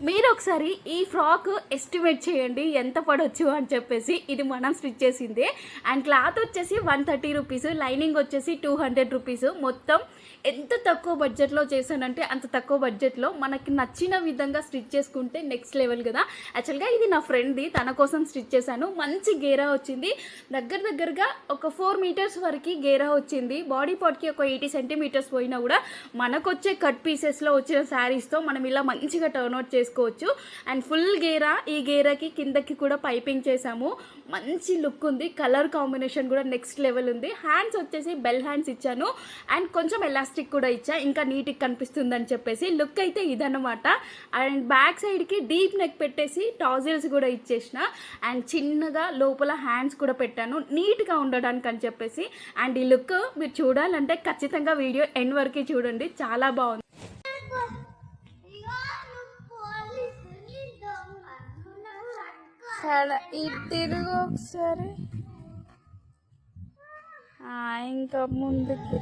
మీరు ఒకసారి ఈ ఫ్రాక్ ఎస్టిమేట్ చేయండి ఎంత పడవచ్చు అని చెప్పేసి. ఇది మనం స్టిచ్ చేసిందే. అండ్ క్లాత్ వచ్చేసి 130 రూపీస్, లైనింగ్ వచ్చేసి 200 రూపీస్. మొత్తం ఎంత తక్కువ బడ్జెట్లో చేశానంటే అంత తక్కువ బడ్జెట్లో మనకి నచ్చిన విధంగా స్టిచ్ చేసుకుంటే నెక్స్ట్ లెవెల్ కదా. యాక్చువల్గా ఇది నా ఫ్రెండ్ది, తన కోసం స్టిచ్ చేశాను. మంచి గేరా వచ్చింది, దగ్గరగా ఒక 4 మీటర్స్ వరకు గేరా వచ్చింది. బాడీ పార్ట్కి ఒక 80 సెంటీమీటర్స్ పోయినా కూడా మనకు వచ్చే కట్ పీసెస్లో వచ్చిన శారీస్తో మనం ఇలా మంచిగా టర్న్ అవుట్ చేసుకోవచ్చు. అండ్ ఫుల్ గేరా, ఈ గేరాకి కిందకి కూడా పైపింగ్ చేసాము. మంచి లుక్ ఉంది, కలర్ కాంబినేషన్ కూడా నెక్స్ట్ లెవెల్ ఉంది. హ్యాండ్స్ వచ్చేసి బెల్ హ్యాండ్స్ ఇచ్చాను అండ్ కొంచెం ఎలాస్టిక్ కూడా ఇచ్చా, ఇంకా నీట్గా కనిపిస్తుంది అని చెప్పేసి. లుక్ అయితే ఇదన్నమాట. అండ్ బ్యాక్ సైడ్కి డీప్ నెక్ పెట్టేసి టాజిల్స్ కూడా ఇచ్చేసిన అండ్ చిన్నగా లోపల హ్యాండ్స్ కూడా పెట్టాను నీట్గా ఉండడానికి అని చెప్పేసి. అండ్ ఈ లుక్ మీరు చూడాలంటే ఖచ్చితంగా వీడియో ఎండ్ వరకు చూడండి, చాలా బాగుంది. తిరుగు ఒకసారి, ఇంకా ముందుకి